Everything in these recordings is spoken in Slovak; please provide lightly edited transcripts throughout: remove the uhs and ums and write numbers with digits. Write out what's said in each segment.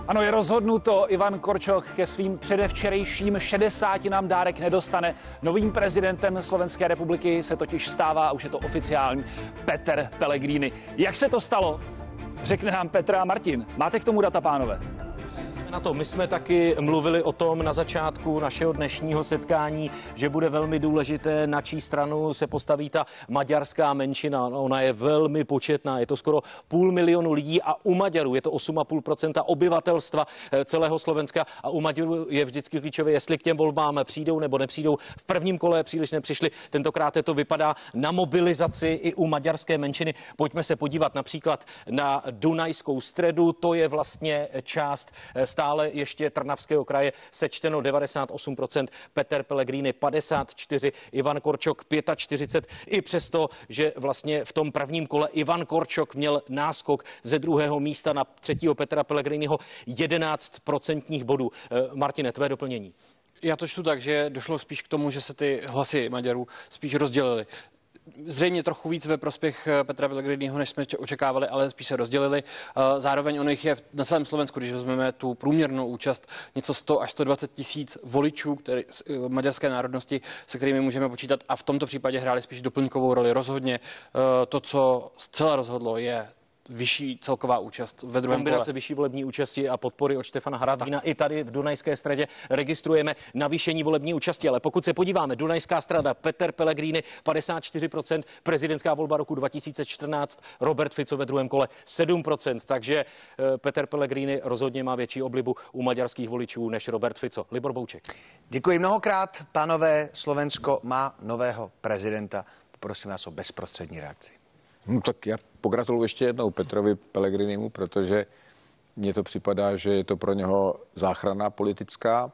Ano, je rozhodnuto, Ivan Korčok ke svým předevčerejším 60 dárek nedostane. Novým prezidentem Slovenské republiky se totiž stává, už je to oficiální, Peter Pellegrini. Jak se to stalo? Řekne nám Petr a Martin. Máte k tomu data, pánové? Na to. My jsme taky mluvili o tom na začátku našeho dnešního setkání, že bude velmi důležité, na čí stranu se postaví ta maďarská menšina. Ona je velmi početná, je to skoro 500 000 lidí a u Maďarů je to 8,5% obyvatelstva celého Slovenska a u Maďarů je vždycky klíčové, jestli k těm volbám přijdou nebo nepřijdou. V prvním kole příliš nepřišli, tentokrát to vypadá na mobilizaci i u maďarské menšiny. Pojďme se podívat například na Dunajskou Středu, to je vlastně část stále ještě Trnavského kraje, sečteno 98%, Peter Pellegrini 54%, Ivan Korčok 45%, i přesto, že vlastně v tom prvním kole Ivan Korčok měl náskok ze druhého místa na třetího Petra Pellegriniho 11% bodů. Martine, tvé doplnění. Já to čtu tak, že došlo spíš k tomu, že se ty hlasy Maďarů spíš rozdělily. Zřejmě trochu víc ve prospěch Petra Pellegriniho, než jsme očekávali, ale spíš se rozdělili. Zároveň on jich je na celém Slovensku, když vezmeme tu průměrnou účast, něco 100 až 120 tisíc voličů maďarské národnosti, se kterými můžeme počítat, a v tomto případě hráli spíš doplňkovou roli. Rozhodně to, co zcela rozhodlo, je vyšší celková účast ve druhém kole. Kombinace vyšší volební účasti a podpory od Štefana Harabína. I tady v Dunajské Středě registrujeme navýšení volební účasti, ale pokud se podíváme, Dunajská Strada, Peter Pellegrini 54%, prezidentská volba roku 2014, Robert Fico ve druhém kole 7%, takže Peter Pellegrini rozhodně má větší oblibu u maďarských voličů než Robert Fico. Libor Bouček. Děkuji mnohokrát, pánové. Slovensko má nového prezidenta. Poprosím vás o bezprostřední reakci. No, tak já pogratuluji ještě jednou Petrovi Pellegrinimu, protože mně to připadá, že je to pro něho záchrana politická.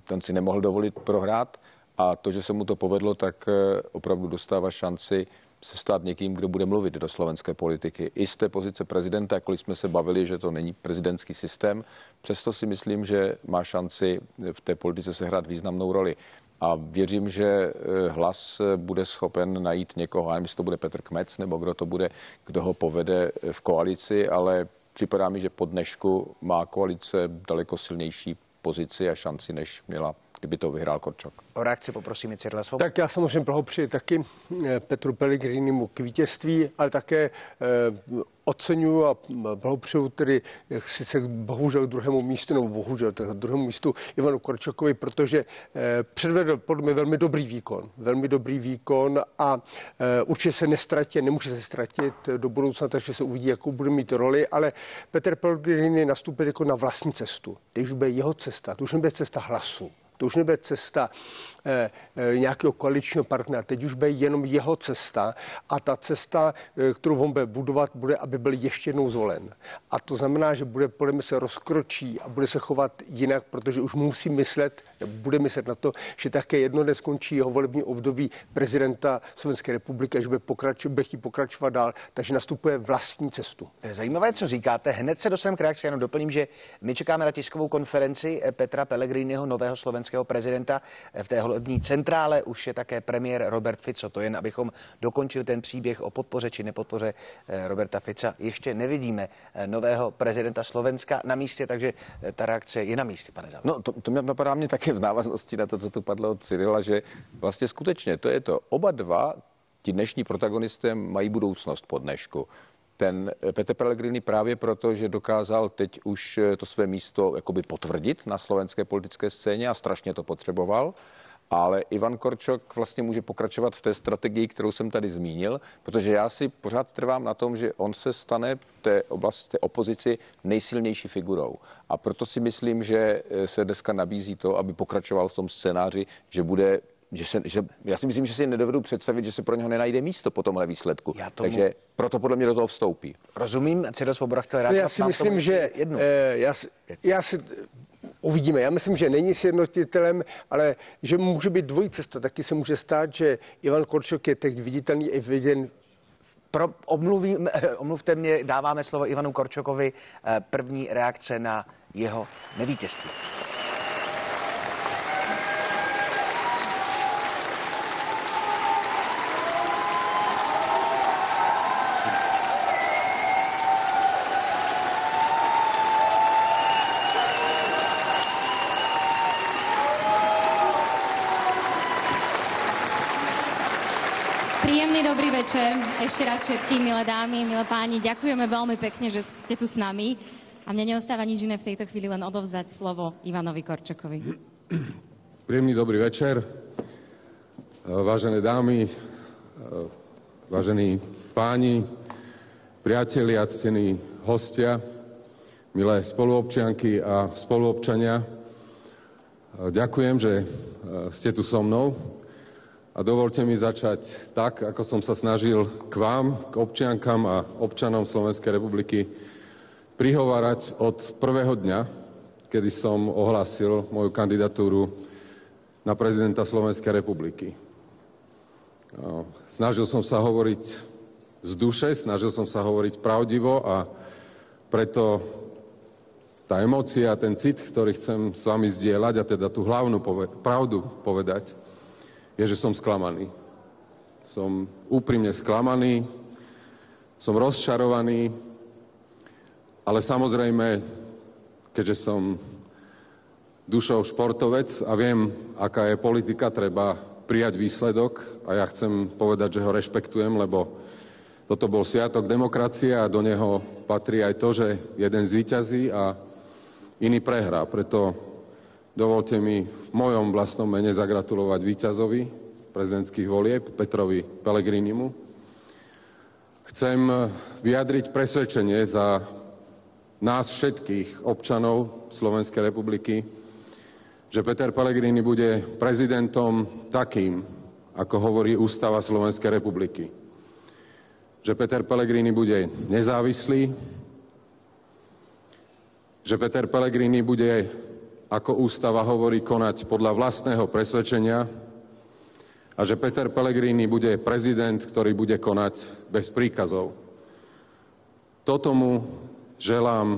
Ten si nemohl dovolit prohrát a to, že se mu to povedlo, tak opravdu dostává šanci se stát někým, kdo bude mluvit do slovenské politiky. I z té pozice prezidenta, jakkoliv jsme se bavili, že to není prezidentský systém, přesto si myslím, že má šanci v té politice sehrát významnou roli. A věřím, že Hlas bude schopen najít někoho, nevím, jestli to bude Petr Kmec, nebo kdo to bude, kdo ho povede v koalici, ale připadá mi, že po dnešku má koalice daleko silnější pozici a šanci, než měla, kdyby to vyhrál Korčok. O reakci poprosím Cyrila Svobodu. Tak já samozřejmě blahopřeji taky Petru Pellegrinimu k vítězství, ale také oceňuji a blahopřeju tedy sice bohužel druhému místu, nebo bohužel druhému místu Ivanu Korčokovi, protože předvedl podle mě velmi dobrý výkon a určitě se nestratí, nemůže se ztratit do budoucna, takže se uvidí, jakou bude mít roli, ale Petr Pellegrini nastupuje jako na vlastní cestu. Teď už bude jeho cesta, to už nebude cesta Hlasu. To už nebude cesta nějakého koaličního partnera, teď už bude jenom jeho cesta a ta cesta, kterou on bude budovat, bude, aby byl ještě jednou zvolen. A to znamená, že podle mě se rozkročí a bude se chovat jinak, protože už musí bude myslet na to, že také jedno dnes skončí jeho volební období prezidenta Slovenské republiky, že bude chtít pokračovat dál, takže nastupuje vlastní cestu. To je zajímavé, co říkáte. Hned se dostaneme k reakci, jenom doplním, že my čekáme na tiskovou konferenci Petra Pellegriniho, nového slovenského prezidenta. V té volební centrále už je také premiér Robert Fico. To jen, abychom dokončili ten příběh o podpoře či nepodpoře Roberta Fica. Ještě nevidíme nového prezidenta Slovenska na místě, takže ta reakce je na místě, pane Závěr. No, to mě napadá mě také v návaznosti na to, co tu padlo od Cyrila, že vlastně skutečně to je to. Oba dva, ti dnešní protagonisté, mají budoucnost po dnešku. Ten Petr Pellegrini právě proto, že dokázal teď už to své místo jakoby potvrdit na slovenské politické scéně a strašně to potřeboval. Ale Ivan Korčok vlastně může pokračovat v té strategii, kterou jsem tady zmínil, protože já si pořád trvám na tom, že on se stane v té oblasti, té opozici nejsilnější figurou. A proto si myslím, že se dneska nabízí to, aby pokračoval v tom scénáři, já si myslím, že si nedovedu představit, že se pro něho nenajde místo po tomhle výsledku. Takže proto podle mě do toho vstoupí. Rozumím, Cyril Svoboda chtěl reagovat. Já si myslím, že uvidíme. Já myslím, že není sjednotitelem, ale že může být dvojí cesta. Taky se může stát, že Ivan Korčok je teď viditelný i viděn. Omluvte mě, dáváme slovo Ivanu Korčokovi. První reakce na jeho nevítězství. Príjemný dobrý večer. Ešte raz všetkým, milé dámy, milé páni. Ďakujeme veľmi pekne, že ste tu s nami. A mne neostáva nič iné v tejto chvíli, len odovzdať slovo Ivanovi Korčokovi. Príjemný dobrý večer. Vážené dámy, vážení páni, priatelia, ctení hostia, milé spoluobčianky a spoluobčania. Ďakujem, že ste tu so mnou. A dovolte mi začať tak, ako som sa snažil k vám, k občiankam a občanom Slovenskej republiky prihovárať od prvého dňa, kedy som ohlásil moju kandidatúru na prezidenta Slovenskej republiky. Snažil som sa hovoriť z duše, snažil som sa hovoriť pravdivo a preto tá emócia, ten cit, ktorý chcem s vami zdieľať, a teda tú hlavnú pravdu povedať, je, že som sklamaný. Som úprimne sklamaný, som rozčarovaný, ale samozrejme, keďže som dušou športovec a viem, aká je politika, treba prijať výsledok a ja chcem povedať, že ho rešpektujem, lebo toto bol sviatok demokracie a do neho patrí aj to, že jeden zvíťazí a iný prehrá. Preto dovolte mi v mojom vlastnom mene zagratulovať víťazovi prezidentských volieb, Petrovi Pellegrinimu. Chcem vyjadriť presvedčenie za nás všetkých občanov Slovenskej republiky, že Peter Pellegrini bude prezidentom takým, ako hovorí Ústava Slovenskej republiky. Že Peter Pellegrini bude nezávislý, že Peter Pellegrini bude, ako ústava hovorí, konať podľa vlastného presvedčenia a že Peter Pellegrini bude prezident, ktorý bude konať bez príkazov. Toto mu želám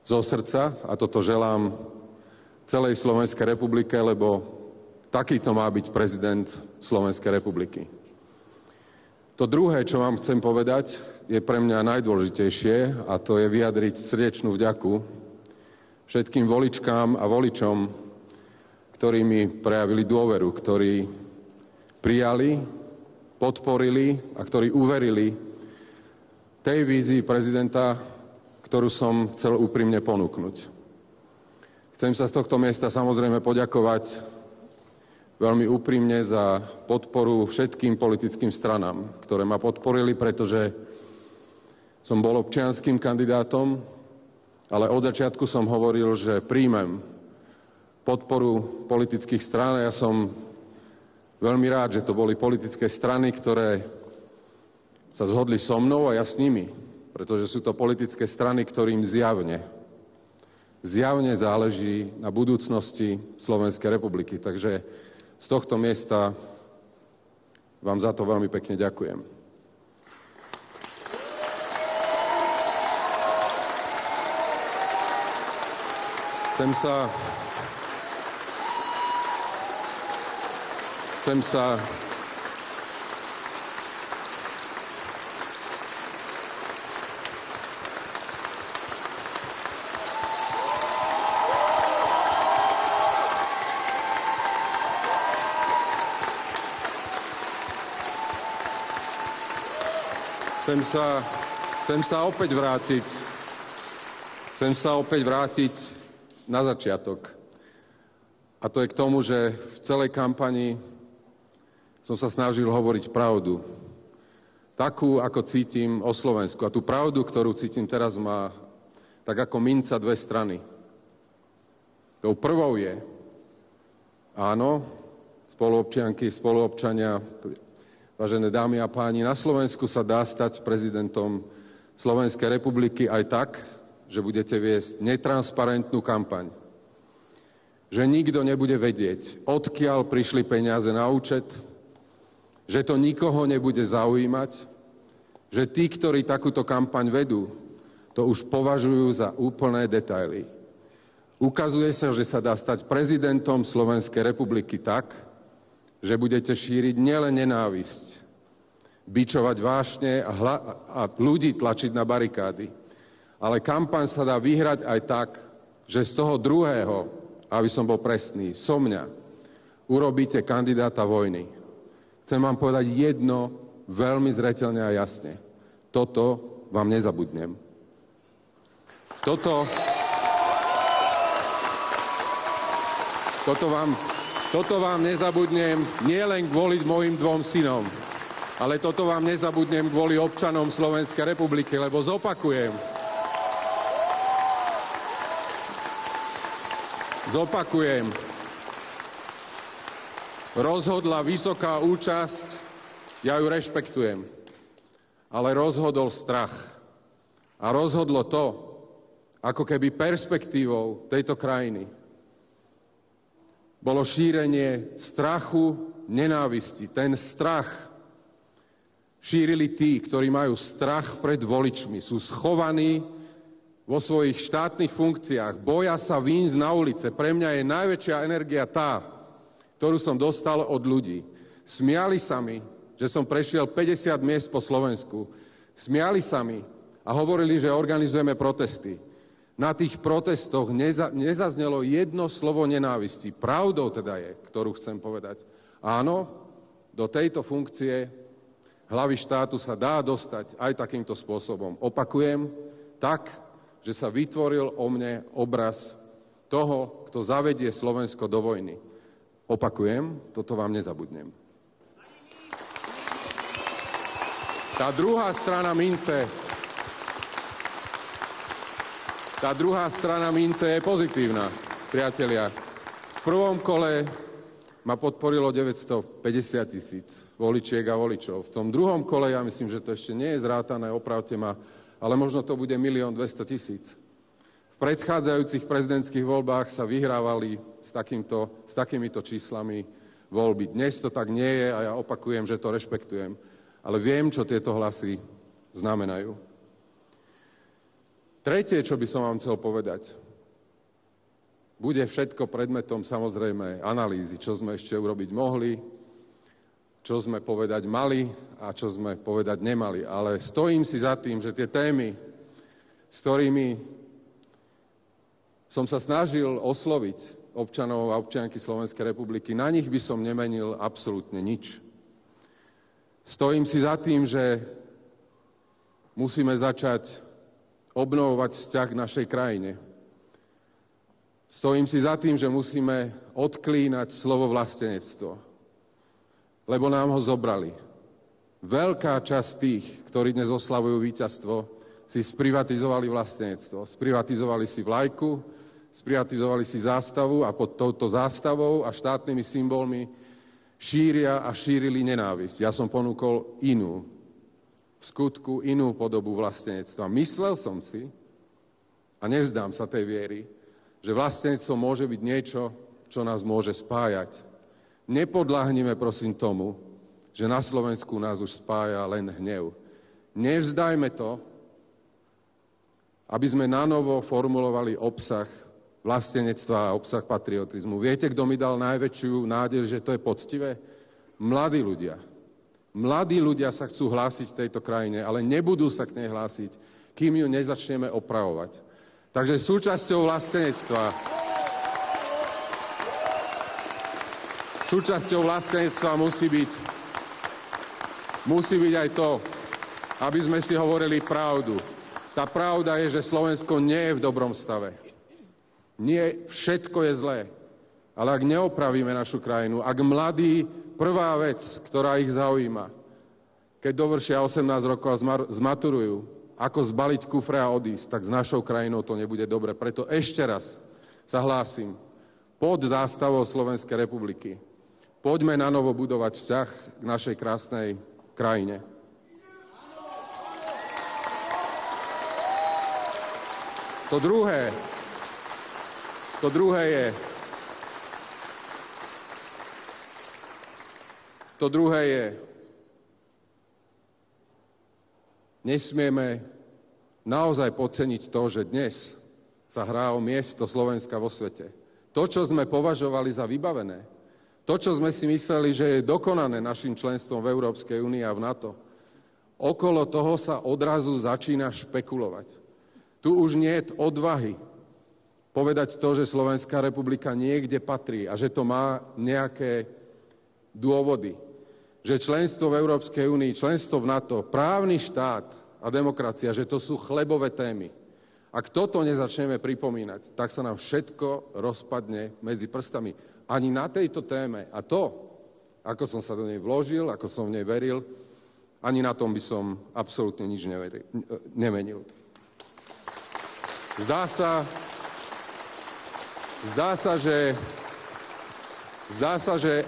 zo srdca a toto želám celej Slovenskej republike, lebo takýto má byť prezident Slovenskej republiky. To druhé, čo vám chcem povedať, je pre mňa najdôležitejšie a to je vyjadriť srdečnú vďaku všetkým voličkám a voličom, ktorí mi prejavili dôveru, ktorí prijali, podporili a ktorí uverili tej vízii prezidenta, ktorú som chcel úprimne ponúknuť. Chcem sa z tohto miesta samozrejme poďakovať veľmi úprimne za podporu všetkým politickým stranám, ktoré ma podporili, pretože som bol občianskym kandidátom, ale od začiatku som hovoril, že príjmem podporu politických strán a ja som veľmi rád, že to boli politické strany, ktoré sa zhodli so mnou a ja s nimi, pretože sú to politické strany, ktorým zjavne záleží na budúcnosti Slovenskej republiky. Takže z tohto miesta vám za to veľmi pekne ďakujem. Chcem sa opäť vrátiť na začiatok. A to je k tomu, že v celej kampani som sa snažil hovoriť pravdu. Takú, ako cítim o Slovensku. A tú pravdu, ktorú cítim teraz, má tak ako minca dve strany. Tou prvou je, áno, spoluobčianky, spoluobčania, vážené dámy a páni, na Slovensku sa dá stať prezidentom Slovenskej republiky aj tak, že budete viesť netransparentnú kampaň. Že nikto nebude vedieť, odkiaľ prišli peniaze na účet, že to nikoho nebude zaujímať, že tí, ktorí takúto kampaň vedú, to už považujú za úplné detaily. Ukazuje sa, že sa dá stať prezidentom Slovenskej republiky tak, že budete šíriť nielen nenávisť, bičovať vášne a ľudí tlačiť na barikády, ale kampaň sa dá vyhrať aj tak, že z toho druhého, aby som bol presný, so mňa, urobíte kandidáta vojny. chcem vám povedať jedno veľmi zreteľne a jasne. Toto vám nezabudnem. Toto vám nezabudnem nie len kvôli mojim 2 synom, ale toto vám nezabudnem kvôli občanom Slovenskej republiky, lebo zopakujem. Rozhodla vysoká účasť, ja ju rešpektujem, ale rozhodol strach. A rozhodlo to, ako keby perspektívou tejto krajiny bolo šírenie strachu, nenávisti. Ten strach šírili tí, ktorí majú strach pred voličmi, sú schovaní vo svojich štátnych funkciách, boja sa výjsť na ulice. Pre mňa je najväčšia energia tá, ktorú som dostal od ľudí. Smiali sa mi, že som prešiel 50 miest po Slovensku. Smiali sa mi a hovorili, že organizujeme protesty. Na tých protestoch nezaznelo jedno slovo nenávisti. Pravdou teda je, ktorú chcem povedať. Áno, do tejto funkcie hlavy štátu sa dá dostať aj takýmto spôsobom. Opakujem, tak, že sa vytvoril o mne obraz toho, kto zavedie Slovensko do vojny. Opakujem, toto vám nezabudnem. Tá druhá strana mince je pozitívna, priatelia. V prvom kole ma podporilo 950 000 voličiek a voličov. V tom druhom kole, ja myslím, že to ešte nie je zrátané, opravte ma, ale možno to bude 1 200 000. V predchádzajúcich prezidentských voľbách sa vyhrávali s takýmito číslami voľby. Dnes to tak nie je a ja opakujem, že to rešpektujem. Ale viem, čo tieto hlasy znamenajú. Tretie, čo by som vám chcel povedať, bude všetko predmetom samozrejme analýzy, čo sme ešte urobiť mohli, čo sme povedať mali a čo sme povedať nemali. Ale stojím si za tým, že tie témy, s ktorými som sa snažil osloviť občanov a občianky Slovenskej republiky, na nich by som nemenil absolútne nič. Stojím si za tým, že musíme začať obnovovať vzťah k našej krajine. Stojím si za tým, že musíme odklínať slovo vlastenectvo, lebo nám ho zobrali. Veľká časť tých, ktorí dnes oslavujú víťazstvo, si sprivatizovali vlastenectvo. Sprivatizovali si vlajku, sprivatizovali si zástavu a pod touto zástavou a štátnymi symbolmi šíria a šírili nenávisť. Ja som ponúkol inú, v skutku inú podobu vlastenectva. Myslel som si, a nevzdám sa tej viery, že vlastenectvo môže byť niečo, čo nás môže spájať. Nepodľahnime prosím tomu, že na Slovensku nás už spája len hnev. Nevzdajme to, aby sme nanovo formulovali obsah vlastenectva a obsah patriotizmu. Viete, kto mi dal najväčšiu nádej, že to je poctivé? Mladí ľudia. Mladí ľudia sa chcú hlásiť v tejto krajine, ale nebudú sa k nej hlásiť, kým ju nezačneme opravovať. Takže súčasťou vlastenectva musí byť aj to, aby sme si hovorili pravdu. Tá pravda je, že Slovensko nie je v dobrom stave. Nie všetko je zlé. Ale ak neopravíme našu krajinu, ak mladí, prvá vec, ktorá ich zaujíma, keď dovršia 18 rokov a zmaturujú, ako zbaliť kufre a odísť, tak s našou krajinou to nebude dobre. Preto ešte raz sa hlásim pod zástavou Slovenskej republiky. Poďme na novo budovať vzťah k našej krásnej krajine. To druhé je, nesmieme naozaj podceniť to, že dnes sa hrá o miesto Slovenska vo svete. To, čo sme považovali za vybavené, to, čo sme si mysleli, že je dokonané našim členstvom v Európskej únii a v NATO, okolo toho sa odrazu začína špekulovať. Tu už nie je odvahy povedať to, že Slovenská republika niekde patrí a že to má nejaké dôvody. že členstvo v Európskej únii, členstvo v NATO, právny štát a demokracia, že to sú chlebové témy. Ak toto nezačneme pripomínať, tak sa nám všetko rozpadne medzi prstami. Ani na tejto téme. A to, ako som sa do nej vložil, ako som v nej veril, ani na tom by som absolútne nič nemenil. Zdá sa, že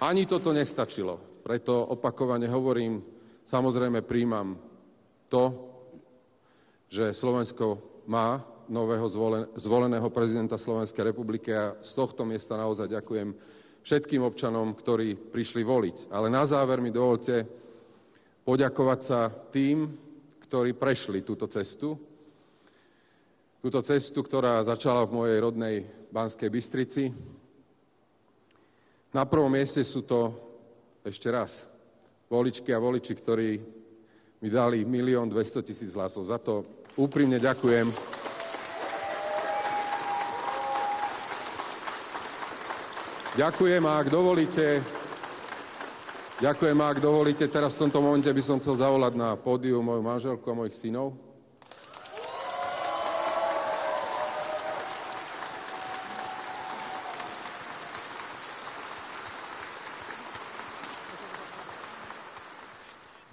ani toto nestačilo. Preto opakovane hovorím, samozrejme prijímam to, že Slovensko má nového zvoleného prezidenta Slovenskej republiky a z tohto miesta naozaj ďakujem všetkým občanom, ktorí prišli voliť. Ale na záver mi dovolte poďakovať sa tým, ktorí prešli túto cestu, ktorá začala v mojej rodnej Banskej Bystrici. Na prvom mieste sú to, ešte raz, voličky a voliči, ktorí mi dali 1 200 000 hlasov. Za to úprimne ďakujem. Ďakujem a ak dovolíte, teraz v tomto momente by som chcel zavolať na pódium moju manželku a mojich synov.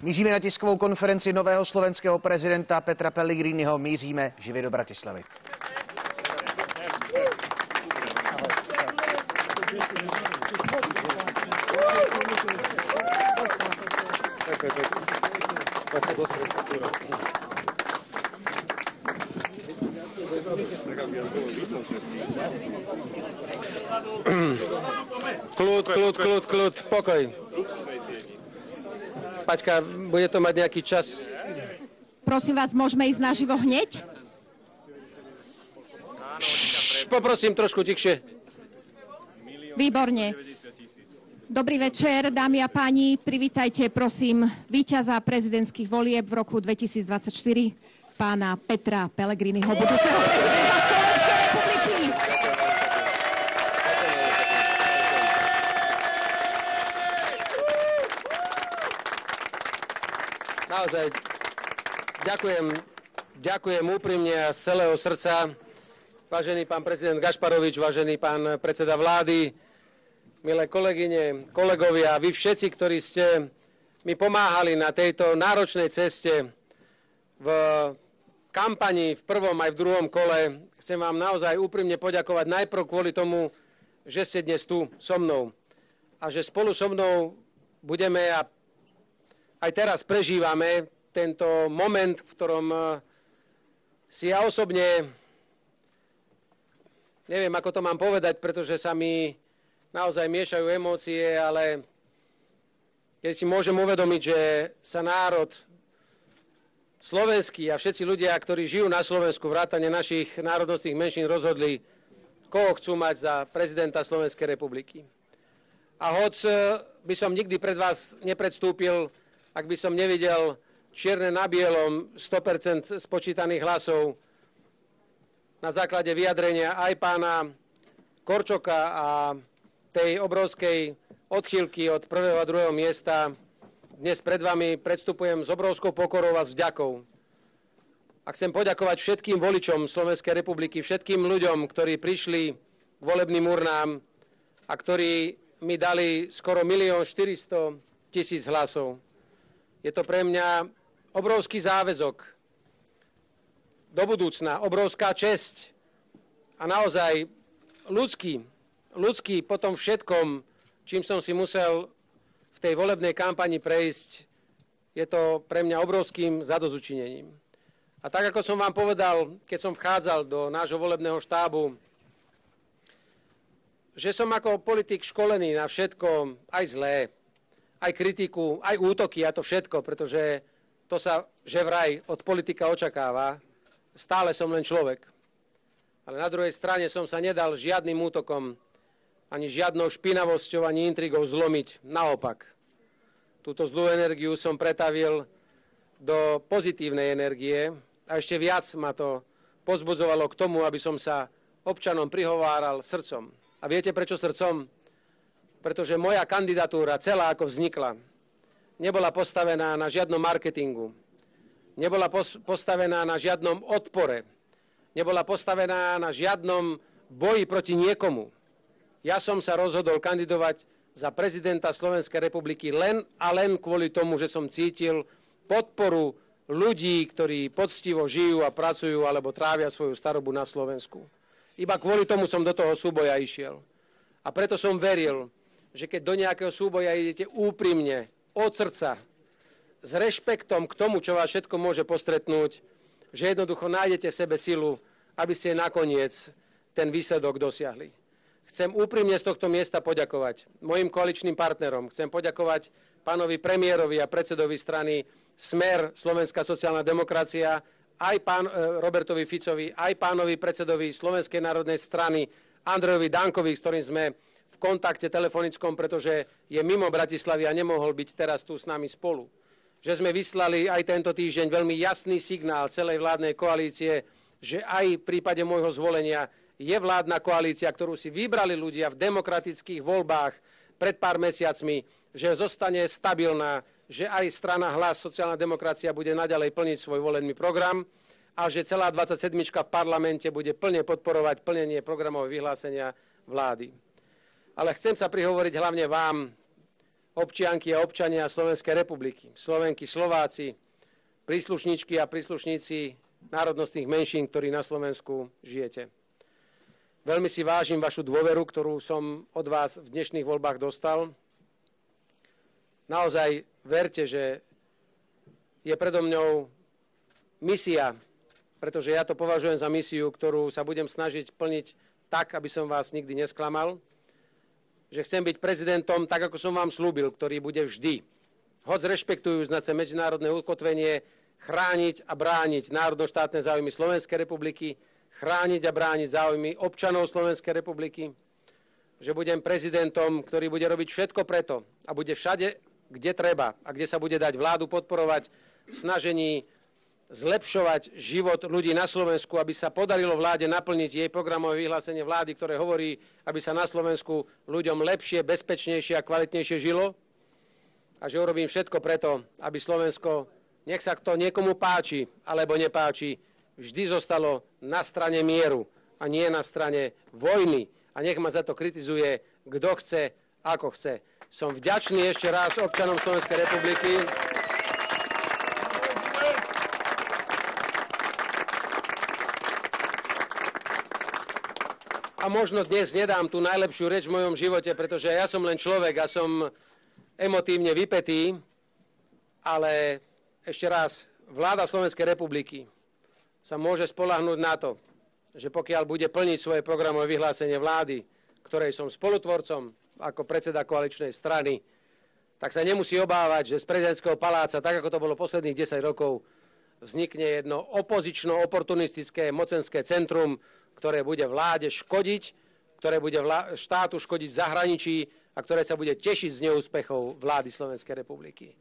Míříme na tiskovou konferenci nového slovenského prezidenta Petra Pellegriniho. Míříme živě do Bratislavy. Kľud, pokoj. Paťka, bude to mať nejaký čas? Prosím vás, môžeme ísť naživo hneď? Poprosím trošku tichšie. Výborne. Dobrý večer, dámy a páni. Privítajte, prosím, víťaza prezidentských volieb v roku 2024, pána Petra Pellegriniho, budúceho prezidenta Slovenskej republiky. Naozaj ďakujem úprimne a z celého srdca. Vážený pán prezident Gašparovič, vážený pán predseda vlády, milé kolegyne, kolegovia, vy všetci, ktorí ste mi pomáhali na tejto náročnej ceste v kampani v prvom aj v druhom kole, chcem vám naozaj úprimne poďakovať najprv kvôli tomu, že ste dnes tu so mnou a že spolu so mnou budeme a aj teraz prežívame tento moment, v ktorom si ja osobne, neviem, ako to mám povedať, pretože sa mi naozaj miešajú emócie, ale keď si môžem uvedomiť, že sa národ slovenský a všetci ľudia, ktorí žijú na Slovensku, vrátane našich národnostných menšín, rozhodli, koho chcú mať za prezidenta Slovenskej republiky. A hoď by som nikdy pred vás nepredstúpil, ak by som nevidel čierne na bielom 100% spočítaných hlasov na základe vyjadrenia aj pána Korčoka a tej obrovskej odchýlky od prvého a druhého miesta. Dnes pred vami predstupujem s obrovskou pokorou a s vďakou. A chcem poďakovať všetkým voličom Slovenskej republiky, všetkým ľuďom, ktorí prišli k volebným urnám a ktorí mi dali skoro 1 400 000 hlasov. Je to pre mňa obrovský záväzok do budúcna, obrovská česť a naozaj ľudský po tom všetkom, čím som si musel v tej volebnej kampani prejsť, je to pre mňa obrovským zadozučinením. A tak, ako som vám povedal, keď som vchádzal do nášho volebného štábu, že som ako politik školený na všetko, aj zlé, aj kritiku, aj útoky a to všetko, pretože to sa že vraj od politika očakáva. Stále som len človek. Ale na druhej strane som sa nedal žiadnym útokom, ani žiadnou špinavosťou, ani intrigou zlomiť. Naopak. Túto zlú energiu som pretavil do pozitívnej energie a ešte viac ma to pozbudzovalo k tomu, aby som sa občanom prihováral srdcom. A viete prečo srdcom? pretože moja kandidatúra celá ako vznikla, nebola postavená na žiadnom marketingu, nebola postavená na žiadnom odpore, nebola postavená na žiadnom boji proti niekomu. Ja som sa rozhodol kandidovať za prezidenta Slovenskej republiky len a len kvôli tomu, že som cítil podporu ľudí, ktorí poctivo žijú a pracujú alebo trávia svoju starobu na Slovensku. Iba kvôli tomu som do toho súboja išiel. A preto som veril, že keď do nejakého súboja idete úprimne, od srdca, s rešpektom k tomu, čo vás všetko môže postretnúť, že jednoducho nájdete v sebe silu, aby ste nakoniec ten výsledok dosiahli. Chcem úprimne z tohto miesta poďakovať mojim koaličným partnerom. Chcem poďakovať pánovi premiérovi a predsedovi strany Smer, Slovenská sociálna demokracia, aj pán Robertovi Ficovi, aj pánovi predsedovi Slovenskej národnej strany Andrejovi Dankovi, s ktorým sme v kontakte telefonickom, pretože je mimo Bratislavy a nemohol byť teraz tu s nami spolu. Že sme vyslali aj tento týždeň veľmi jasný signál celej vládnej koalície, že aj v prípade môjho zvolenia je vládna koalícia, ktorú si vybrali ľudia v demokratických voľbách pred pár mesiacmi, že zostane stabilná, že aj strana Hlas, sociálna demokracia bude naďalej plniť svoj volený program a že celá 27. v parlamente bude plne podporovať plnenie programového vyhlásenia vlády. Ale chcem sa prihovoriť hlavne vám, občianky a občania Slovenskej republiky, Slovenky, Slováci, príslušničky a príslušníci národnostných menšín, ktorí na Slovensku žijete. Veľmi si vážim vašu dôveru, ktorú som od vás v dnešných voľbách dostal. Naozaj verte, že je predo mňou misia, pretože ja to považujem za misiu, ktorú sa budem snažiť plniť tak, aby som vás nikdy nesklamal. Že chcem byť prezidentom, tak ako som vám slúbil, ktorý bude vždy, hoď rešpektujúc naše medzinárodné ukotvenie, chrániť a brániť národno-štátne záujmy Slovenskej republiky, chrániť a brániť záujmy občanov Slovenskej republiky, že budem prezidentom, ktorý bude robiť všetko preto a bude všade, kde treba a kde sa bude dať vládu podporovať v snažení zlepšovať život ľudí na Slovensku, aby sa podarilo vláde naplniť jej programové vyhlásenie vlády, ktoré hovorí, aby sa na Slovensku ľuďom lepšie, bezpečnejšie a kvalitnejšie žilo a že urobím všetko preto, aby Slovensko, nech sa to niekomu páči alebo nepáči, vždy zostalo na strane mieru a nie na strane vojny. A nech ma za to kritizuje, kto chce, ako chce. Som vďačný ešte raz občanom Slovenskej republiky. A možno dnes nedám tú najlepšiu reč v mojom živote, pretože ja som len človek a som emotívne vypätý, ale ešte raz, vláda Slovenskej republiky sa môže spoľahnúť na to, že pokiaľ bude plniť svoje programové vyhlásenie vlády, ktorej som spolutvorcom ako predseda koaličnej strany, tak sa nemusí obávať, že z prezidentského paláca, tak ako to bolo posledných 10 rokov, vznikne jedno opozično-oportunistické mocenské centrum, ktoré bude vláde škodiť, ktoré bude štátu škodiť v zahraničí a ktoré sa bude tešiť z neúspechov vlády Slovenskej republiky.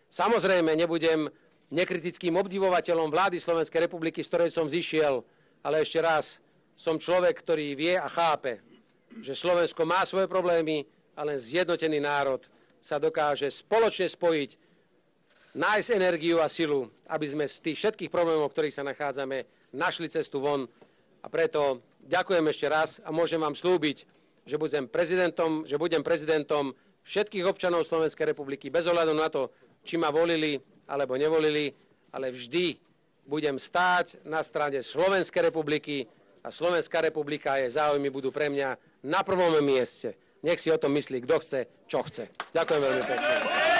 Samozrejme, nebudem nekritickým obdivovateľom vlády Slovenskej republiky, z ktorej som zišiel, ale ešte raz, som človek, ktorý vie a chápe, že Slovensko má svoje problémy a len zjednotený národ sa dokáže spoločne spojiť, nájsť energiu a silu, aby sme z tých všetkých problémov, v ktorých sa nachádzame, našli cestu von. A preto ďakujem ešte raz a môžem vám slúbiť, že budem prezidentom všetkých občanov Slovenskej republiky, bez ohľadu na to, či ma volili alebo nevolili, ale vždy budem stáť na strane Slovenskej republiky a Slovenská republika a jej záujmy budú pre mňa na prvom mieste. Nech si o tom myslí, kto chce, čo chce. Ďakujem veľmi pekne.